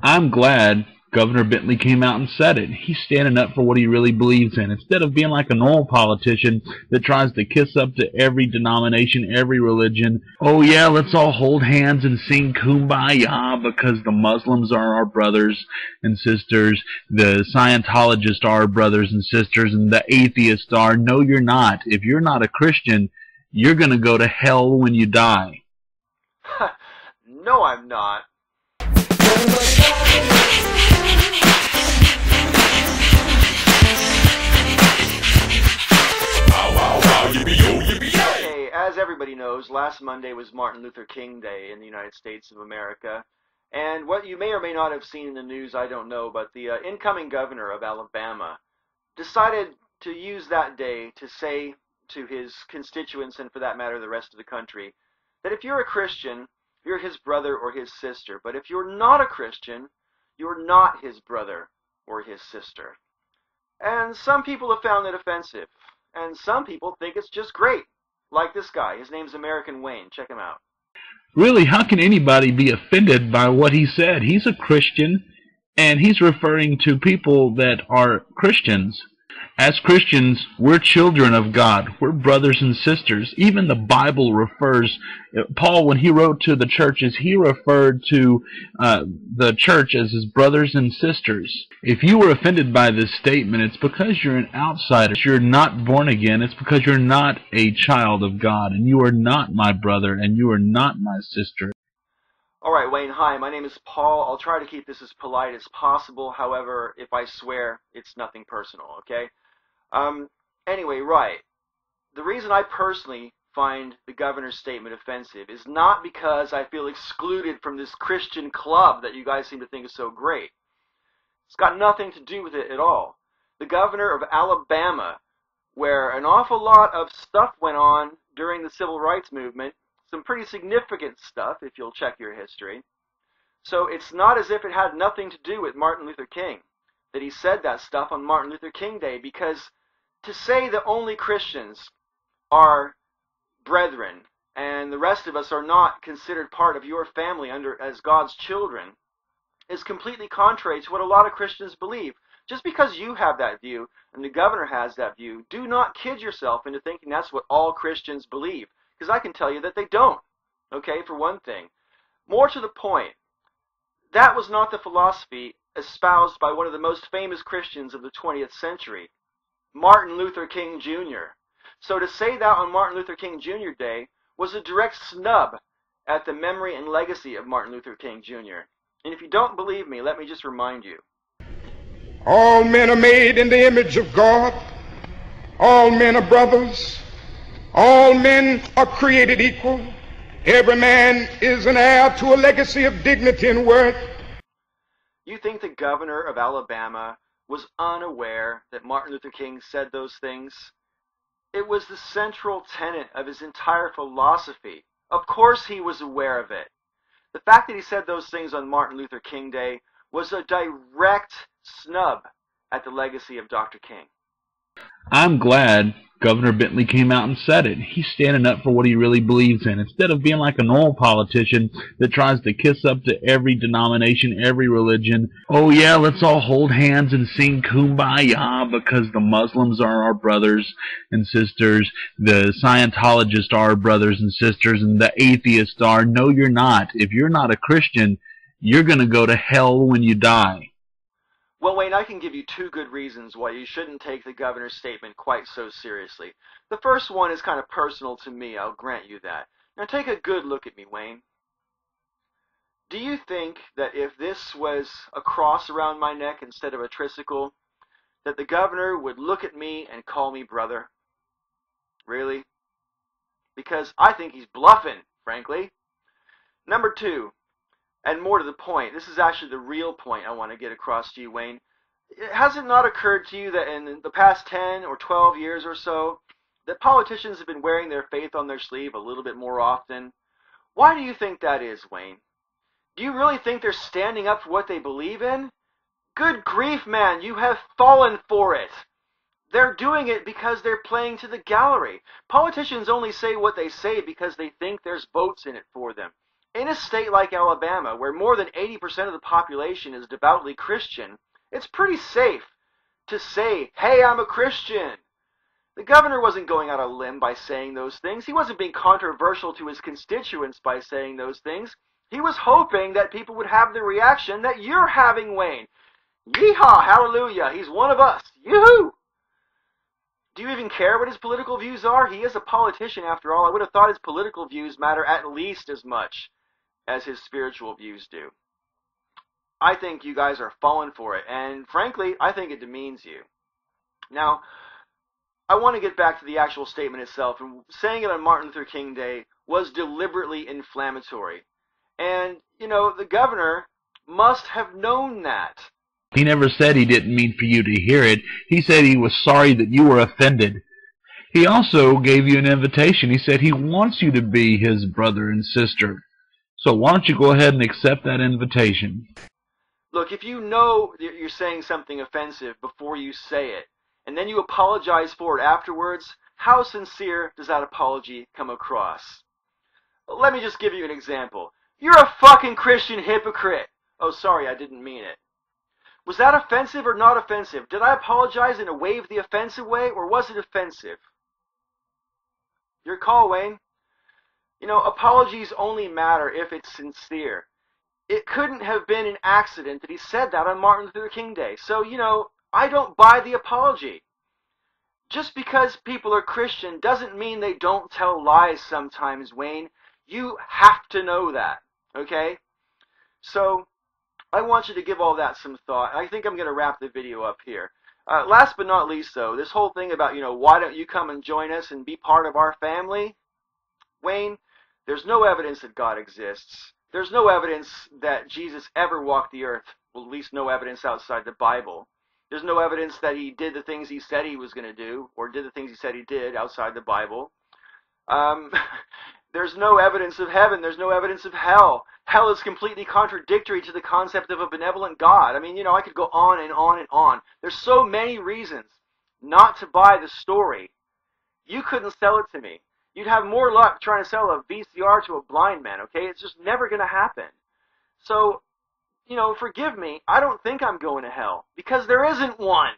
I'm glad Governor Bentley came out and said it. He's standing up for what he really believes in. Instead of being like an old politician that tries to kiss up to every denomination, every religion. Oh yeah, let's all hold hands and sing Kumbaya because the Muslims are our brothers and sisters, the Scientologists are our brothers and sisters, and the atheists are. No, you're not. If you're not a Christian, you're going to go to hell when you die. No, I'm not. Okay, as everybody knows, last Monday was Martin Luther King Day in the United States of America. And what you may or may not have seen in the news, I don't know, but the incoming governor of Alabama decided to use that day to say to his constituents, and for that matter the rest of the country, that if you're a Christian, you're his brother or his sister. But if you're not a Christian, you're not his brother or his sister. And some people have found it offensive. And some people think it's just great. Like this guy. His name's AmericanWayne. Check him out. Really, how can anybody be offended by what he said? He's a Christian, and he's referring to people that are Christians. As Christians, we're children of God. We're brothers and sisters. Even the Bible refers, Paul, when he wrote to the churches, he referred to the church as his brothers and sisters. If you were offended by this statement, it's because you're an outsider. You're not born again. It's because you're not a child of God, and you are not my brother, and you are not my sister. Alright, Wayne, hi, my name is Paul. I'll try to keep this as polite as possible. However, if I swear, it's nothing personal, okay? Anyway, right. The reason I personally find the governor's statement offensive is not because I feel excluded from this Christian club that you guys seem to think is so great. It's got nothing to do with it at all. The governor of Alabama, where an awful lot of stuff went on during the civil rights movement, some pretty significant stuff, if you'll check your history. So it's not as if it had nothing to do with Martin Luther King, that he said that stuff on Martin Luther King Day, because to say that only Christians are brethren and the rest of us are not considered part of your family as God's children is completely contrary to what a lot of Christians believe. Just because you have that view and the governor has that view, do not kid yourself into thinking that's what all Christians believe. Because I can tell you that they don't, okay, for one thing. More to the point, that was not the philosophy espoused by one of the most famous Christians of the 20th century, Martin Luther King Jr. So to say that on Martin Luther King Jr. Day was a direct snub at the memory and legacy of Martin Luther King Jr. And if you don't believe me, let me just remind you. All men are made in the image of God. All men are brothers. All men are created equal. Every man is an heir to a legacy of dignity and worth. You think the governor of Alabama was unaware that Martin Luther King said those things? It was the central tenet of his entire philosophy. Of course he was aware of it. The fact that he said those things on Martin Luther King Day was a direct snub at the legacy of Dr. King. I'm glad Governor Bentley came out and said it. He's standing up for what he really believes in. Instead of being like an old politician that tries to kiss up to every denomination, every religion. Oh yeah, let's all hold hands and sing Kumbaya because the Muslims are our brothers and sisters, the Scientologists are our brothers and sisters, and the atheists are. No, you're not. If you're not a Christian, you're going to go to hell when you die. Well, Wayne, I can give you two good reasons why you shouldn't take the governor's statement quite so seriously. The first one is kind of personal to me, I'll grant you that. Now take a good look at me, Wayne. Do you think that if this was a cross around my neck instead of a tricycle, that the governor would look at me and call me brother? Really? Because I think he's bluffing, frankly. Number two, and more to the point, this is actually the real point I want to get across to you, Wayne. Has it not occurred to you that in the past 10 or 12 years or so, that politicians have been wearing their faith on their sleeve a little bit more often? Why do you think that is, Wayne? Do you really think they're standing up for what they believe in? Good grief, man, you have fallen for it. They're doing it because they're playing to the gallery. Politicians only say what they say because they think there's votes in it for them. In a state like Alabama, where more than 80% of the population is devoutly Christian, it's pretty safe to say, hey, I'm a Christian. The governor wasn't going out on a limb by saying those things. He wasn't being controversial to his constituents by saying those things. He was hoping that people would have the reaction that you're having, Wayne. Yeehaw, hallelujah, he's one of us. Yoo-hoo! Do you even care what his political views are? He is a politician, after all. I would have thought his political views matter at least as much as his spiritual views do. I think you guys are falling for it, and frankly, I think it demeans you. Now, I want to get back to the actual statement itself, and saying it on Martin Luther King Day was deliberately inflammatory. And, you know, the governor must have known that. He never said he didn't mean for you to hear it. He said he was sorry that you were offended. He also gave you an invitation. He said he wants you to be his brother and sister. So why don't you go ahead and accept that invitation? Look, if you know that you're saying something offensive before you say it, and then you apologize for it afterwards, how sincere does that apology come across? Let me just give you an example. You're a fucking Christian hypocrite. Oh, sorry, I didn't mean it. Was that offensive or not offensive? Did I apologize in a wave the offensive way, or was it offensive? Your call, Wayne. You know, apologies only matter if it's sincere. It couldn't have been an accident that he said that on Martin Luther King Day. So, you know, I don't buy the apology. Just because people are Christian doesn't mean they don't tell lies sometimes, Wayne. You have to know that, okay? So, I want you to give all that some thought. I think I'm going to wrap the video up here. Last but not least, though, this whole thing about, you know, why don't you come and join us and be part of our family? Wayne, there's no evidence that God exists. There's no evidence that Jesus ever walked the earth. Well, at least no evidence outside the Bible. There's no evidence that he did the things he said he was going to do, or did the things he said he did outside the Bible. There's no evidence of heaven. There's no evidence of hell. Hell is completely contradictory to the concept of a benevolent God. I mean, you know, I could go on and on and on. There's so many reasons not to buy the story. You couldn't sell it to me. You'd have more luck trying to sell a VCR to a blind man, okay? It's just never going to happen. So, you know, forgive me. I don't think I'm going to hell, because there isn't one.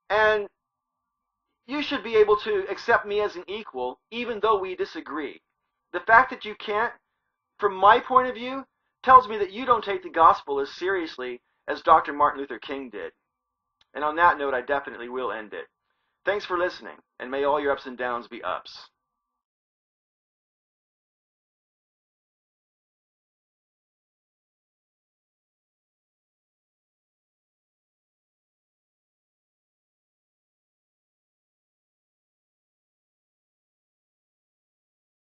And you should be able to accept me as an equal, even though we disagree. The fact that you can't, from my point of view, tells me that you don't take the gospel as seriously as Dr. Martin Luther King did. And on that note, I definitely will end it. Thanks for listening, and may all your ups and downs be ups.